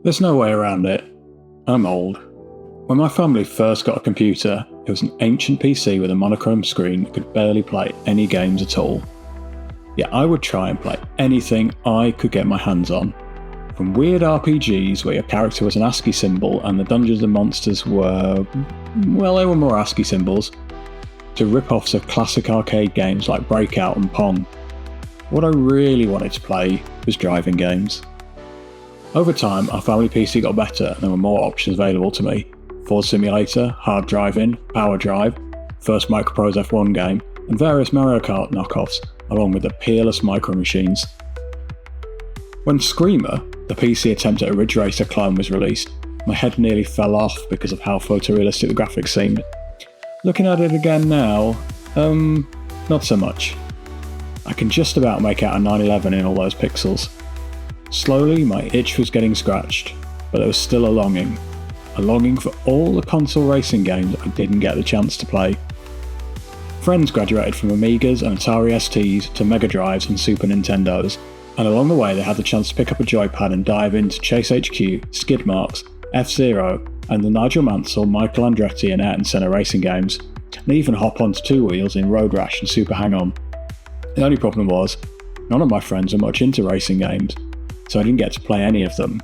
There's no way around it. I'm old. When my family first got a computer, it was an ancient PC with a monochrome screen that could barely play any games at all. Yet I would try and play anything I could get my hands on. From weird RPGs where your character was an ASCII symbol and the dungeons and monsters were, well, they were more ASCII symbols, to rip-offs of classic arcade games like Breakout and Pong. What I really wanted to play was driving games. Over time, our family PC got better and there were more options available to me. Ford Simulator, Hard Driving, Power Drive, first Microprose F1 game, and various Mario Kart knockoffs, along with the peerless Micro Machines. When Screamer, the PC attempt at a Ridge Racer clone, was released, my head nearly fell off because of how photorealistic the graphics seemed. Looking at it again now, not so much. I can just about make out a 911 in all those pixels. Slowly, my itch was getting scratched, but there was still a longing for all the console racing games I didn't get the chance to play. Friends graduated from Amigas and Atari STs to Mega Drives and Super Nintendos, and along the way they had the chance to pick up a joypad and dive into Chase HQ, Skid Marks, F-Zero, and the Nigel Mansell, Michael Andretti and Ayrton Senna racing games, and even hop onto two wheels in Road Rash and Super Hang-On. The only problem was, none of my friends were much into racing games, so I didn't get to play any of them.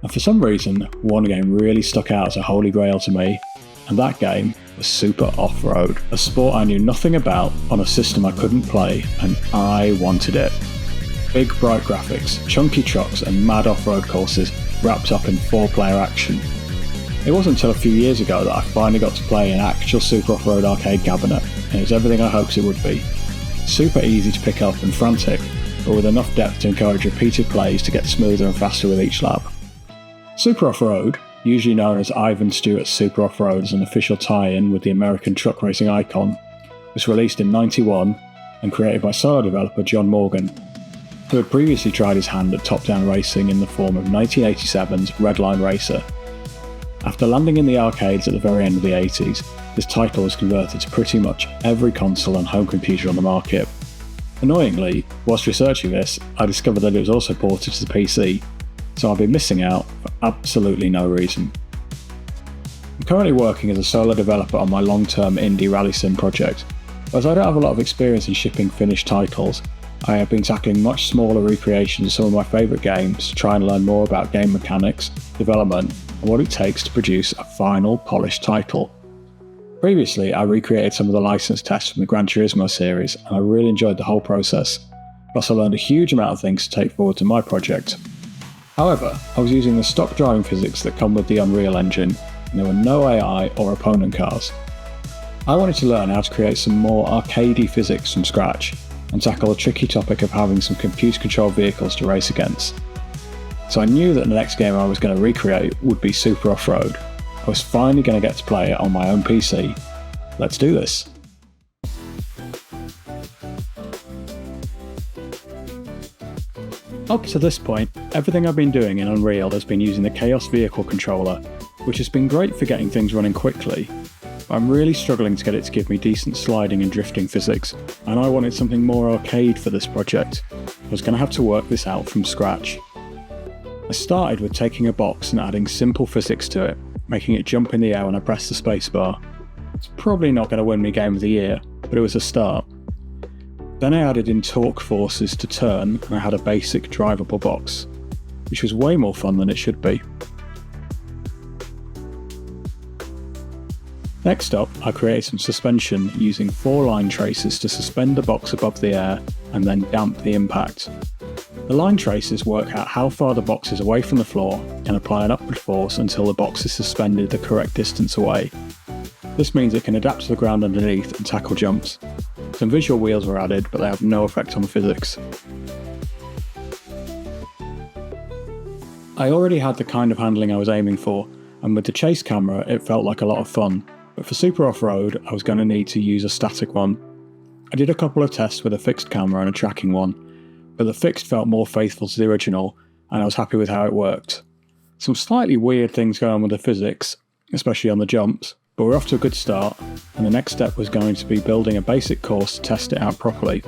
And for some reason, one game really stuck out as a holy grail to me, and that game was Super Off-Road, a sport I knew nothing about on a system I couldn't play, and I wanted it. Big bright graphics, chunky trucks and mad off-road courses wrapped up in 4-player action. It wasn't until a few years ago that I finally got to play an actual Super Off-Road arcade cabinet, and it was everything I hoped it would be. Super easy to pick up and frantic, but with enough depth to encourage repeated plays to get smoother and faster with each lap. Super Off-Road, usually known as Ivan Stewart's Super Off-Road as an official tie-in with the American truck racing icon, was released in '91 and created by solo developer John Morgan, who had previously tried his hand at top-down racing in the form of 1987's Redline Racer. After landing in the arcades at the very end of the 80s, this title was converted to pretty much every console and home computer on the market. Annoyingly, whilst researching this, I discovered that it was also ported to the PC, so I've been missing out for absolutely no reason. I'm currently working as a solo developer on my long-term indie rally sim project. As I don't have a lot of experience in shipping finished titles, I have been tackling much smaller recreations of some of my favourite games to try and learn more about game mechanics, development, and what it takes to produce a final, polished title. Previously, I recreated some of the license tests from the Gran Turismo series, and I really enjoyed the whole process. Plus, I learned a huge amount of things to take forward to my project. However, I was using the stock driving physics that come with the Unreal Engine, and there were no AI or opponent cars. I wanted to learn how to create some more arcadey physics from scratch, and tackle the tricky topic of having some computer-controlled vehicles to race against. So I knew that the next game I was going to recreate would be Super Off-Road. I was finally going to get to play it on my own PC. Let's do this. Up to this point, everything I've been doing in Unreal has been using the Chaos Vehicle controller, which has been great for getting things running quickly. But I'm really struggling to get it to give me decent sliding and drifting physics, and I wanted something more arcade for this project. I was going to have to work this out from scratch. I started with taking a box and adding simple physics to it, making it jump in the air when I press the spacebar. It's probably not going to win me Game of the Year, but it was a start. Then I added in torque forces to turn, and I had a basic drivable box, which was way more fun than it should be. Next up, I created some suspension using 4 line traces to suspend the box above the air and then damp the impact. The line traces work out how far the box is away from the floor and apply an upward force until the box is suspended the correct distance away. This means it can adapt to the ground underneath and tackle jumps. Some visual wheels were added, but they have no effect on physics. I already had the kind of handling I was aiming for, and with the chase camera it felt like a lot of fun, but for Super Off-Road I was going to need to use a static one. I did a couple of tests with a fixed camera and a tracking one, but the fixed felt more faithful to the original, and I was happy with how it worked. Some slightly weird things going on with the physics, especially on the jumps, but we're off to a good start, and the next step was going to be building a basic course to test it out properly.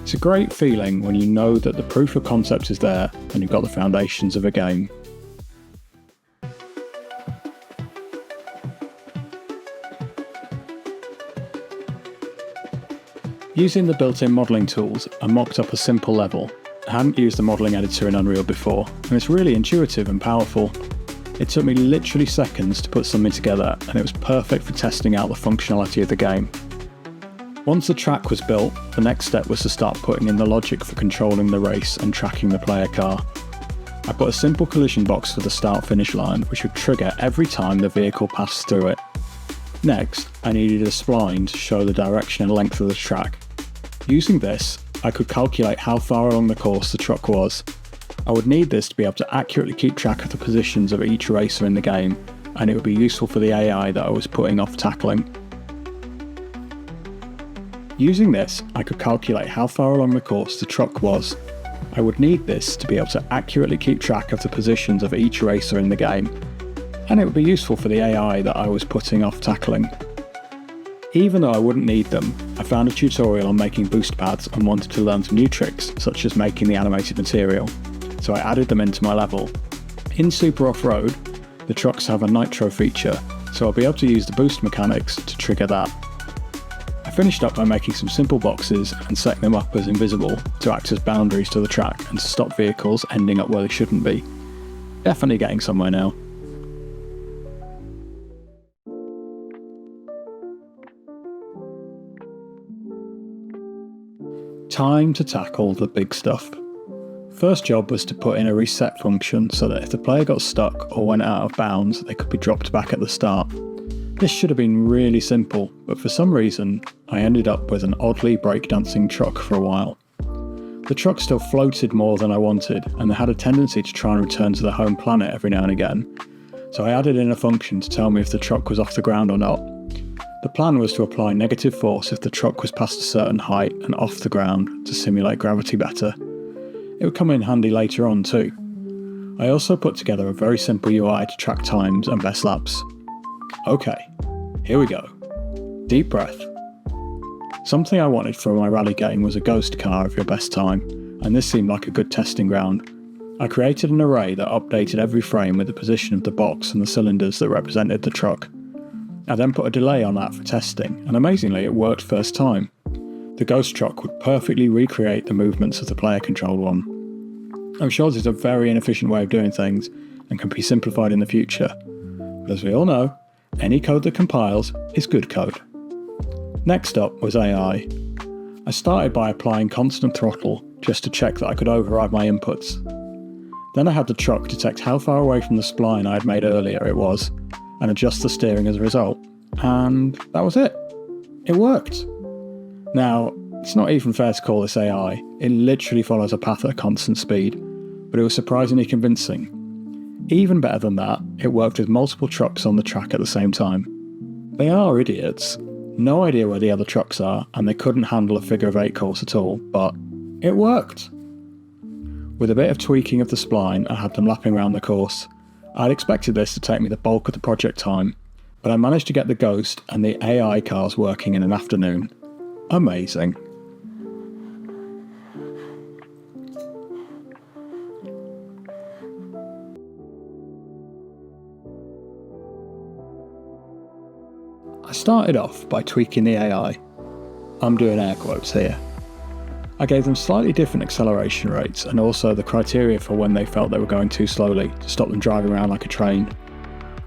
It's a great feeling when you know that the proof of concept is there and you've got the foundations of a game. Using the built-in modelling tools, I mocked up a simple level. I hadn't used the modelling editor in Unreal before, and it's really intuitive and powerful. It took me literally seconds to put something together, and it was perfect for testing out the functionality of the game. Once the track was built, the next step was to start putting in the logic for controlling the race and tracking the player car. I put a simple collision box for the start-finish line, which would trigger every time the vehicle passed through it. Next, I needed a spline to show the direction and length of the track. Using this, I could calculate how far along the course the truck was. I would need this to be able to accurately keep track of the positions of each racer in the game, and it would be useful for the AI that I was putting off tackling. Using this, I could calculate how far along the course the truck was. I would need this to be able to accurately keep track of the positions of each racer in the game, and it would be useful for the AI that I was putting off tackling. Even though I wouldn't need them, I found a tutorial on making boost pads and wanted to learn some new tricks, such as making the animated material, so I added them into my level. In Super Off-Road, the trucks have a nitro feature, so I'll be able to use the boost mechanics to trigger that. I finished up by making some simple boxes and setting them up as invisible to act as boundaries to the track and to stop vehicles ending up where they shouldn't be. Definitely getting somewhere now. Time to tackle the big stuff. First job was to put in a reset function so that if the player got stuck or went out of bounds, they could be dropped back at the start. This should have been really simple, but for some reason, I ended up with an oddly breakdancing truck for a while. The truck still floated more than I wanted, and they had a tendency to try and return to their home planet every now and again, so I added in a function to tell me if the truck was off the ground or not. The plan was to apply negative force if the truck was past a certain height and off the ground to simulate gravity better. It would come in handy later on too. I also put together a very simple UI to track times and best laps. Okay, here we go. Deep breath. Something I wanted for my rally game was a ghost car of your best time, and this seemed like a good testing ground. I created an array that updated every frame with the position of the box and the cylinders that represented the truck. I then put a delay on that for testing, and amazingly it worked first time. The ghost truck would perfectly recreate the movements of the player-controlled one. I'm sure this is a very inefficient way of doing things, and can be simplified in the future. But as we all know, any code that compiles is good code. Next up was AI. I started by applying constant throttle just to check that I could override my inputs. Then I had the truck detect how far away from the spline I had made earlier it was, and adjust the steering as a result. And that was it. It worked. Now, it's not even fair to call this AI. It literally follows a path at a constant speed, but it was surprisingly convincing. Even better than that, it worked with multiple trucks on the track at the same time. They are idiots. No idea where the other trucks are, and they couldn't handle a figure-of-8 course at all, but it worked. With a bit of tweaking of the spline, I had them lapping around the course. I'd expected this to take me the bulk of the project time, but I managed to get the Ghost and the AI cars working in an afternoon. Amazing. I started off by tweaking the AI. I'm doing air quotes here. I gave them slightly different acceleration rates and also the criteria for when they felt they were going too slowly to stop them driving around like a train.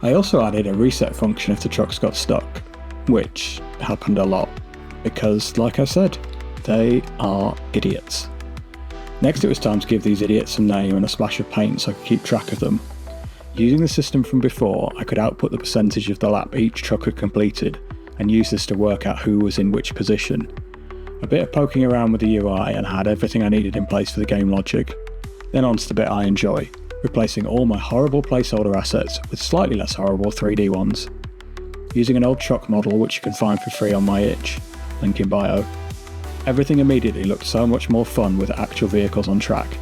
I also added a reset function if the trucks got stuck, which happened a lot, because like I said, they are idiots. Next it was time to give these idiots some name and a splash of paint so I could keep track of them. Using the system from before, I could output the percentage of the lap each truck had completed and use this to work out who was in which position. A bit of poking around with the UI and I had everything I needed in place for the game logic. Then on to the bit I enjoy, replacing all my horrible placeholder assets with slightly less horrible 3D ones. Using an old truck model which you can find for free on my itch, link in bio. Everything immediately looked so much more fun with actual vehicles on track.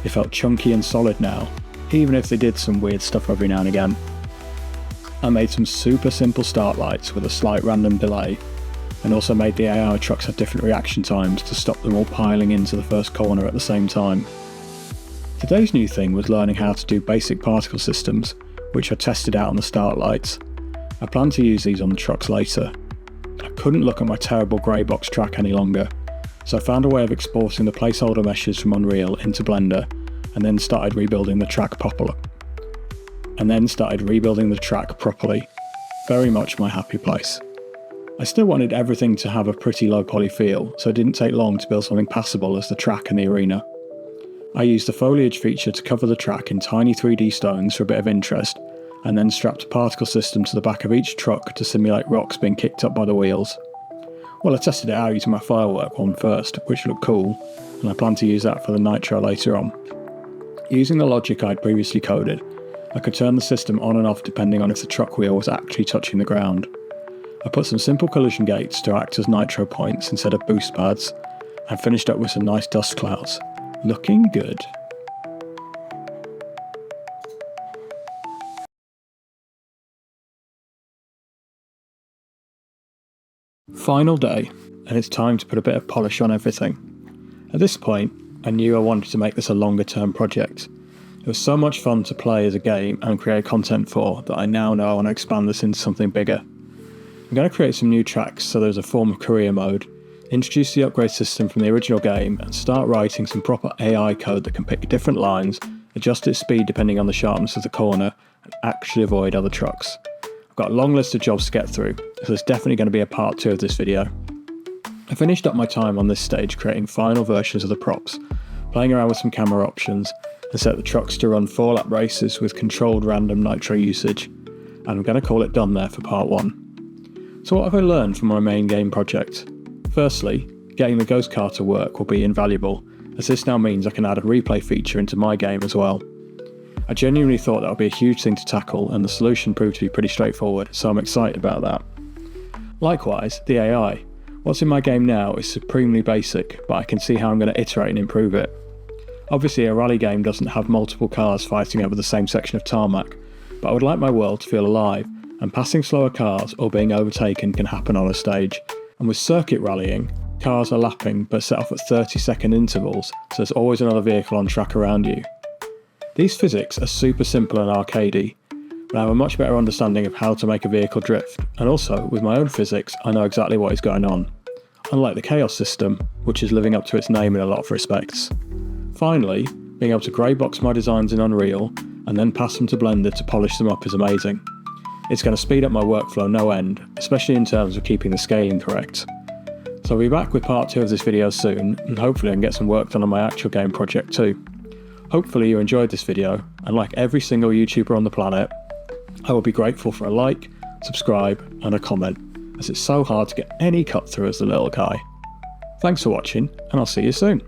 It felt chunky and solid now, even if they did some weird stuff every now and again. I made some super simple start lights with a slight random delay, and also made the AI trucks have different reaction times to stop them all piling into the first corner at the same time. Today's new thing was learning how to do basic particle systems, which I tested out on the start lights. I plan to use these on the trucks later. I couldn't look at my terrible grey box track any longer, So I found a way of exporting the placeholder meshes from Unreal into Blender, and then started rebuilding the track properly. Very much my happy place. I still wanted everything to have a pretty low poly feel, so it didn't take long to build something passable as the track and the arena. I used the foliage feature to cover the track in tiny 3D stones for a bit of interest, and then strapped a particle system to the back of each truck to simulate rocks being kicked up by the wheels. Well, I tested it out using my firework one first, which looked cool, and I plan to use that for the nitro later on. Using the logic I'd previously coded, I could turn the system on and off depending on if the truck wheel was actually touching the ground. I put some simple collision gates to act as nitro points instead of boost pads, and finished up with some nice dust clouds. Looking good. Final day, and it's time to put a bit of polish on everything. At this point, I knew I wanted to make this a longer term project. It was so much fun to play as a game and create content for that I now know I want to expand this into something bigger. I'm going to create some new tracks so there's a form of career mode, introduce the upgrade system from the original game, and start writing some proper AI code that can pick different lines, adjust its speed depending on the sharpness of the corner, and actually avoid other trucks. I've got a long list of jobs to get through, so there's definitely going to be a part 2 of this video. I finished up my time on this stage creating final versions of the props, playing around with some camera options, and set the trucks to run 4-lap races with controlled random nitro usage, and I'm going to call it done there for part 1. So what have I learned from my main game project? Firstly, getting the ghost car to work will be invaluable, as this now means I can add a replay feature into my game as well. I genuinely thought that would be a huge thing to tackle, and the solution proved to be pretty straightforward, so I'm excited about that. Likewise, the AI. What's in my game now is supremely basic, but I can see how I'm going to iterate and improve it. Obviously a rally game doesn't have multiple cars fighting over the same section of tarmac, but I would like my world to feel alive, and passing slower cars or being overtaken can happen on a stage. And with circuit rallying, cars are lapping but set off at 30-second intervals, so there's always another vehicle on track around you. These physics are super simple and arcadey, but I have a much better understanding of how to make a vehicle drift, and also, with my own physics, I know exactly what is going on. Unlike the Chaos system, which is living up to its name in a lot of respects. Finally, being able to greybox my designs in Unreal, and then pass them to Blender to polish them up is amazing. It's going to speed up my workflow no end, especially in terms of keeping the scaling correct. So I'll be back with part 2 of this video soon, and hopefully I can get some work done on my actual game project too. Hopefully you enjoyed this video, and like every single YouTuber on the planet, I will be grateful for a like, subscribe and a comment, as it's so hard to get any cut through as the little guy. Thanks for watching, and I'll see you soon.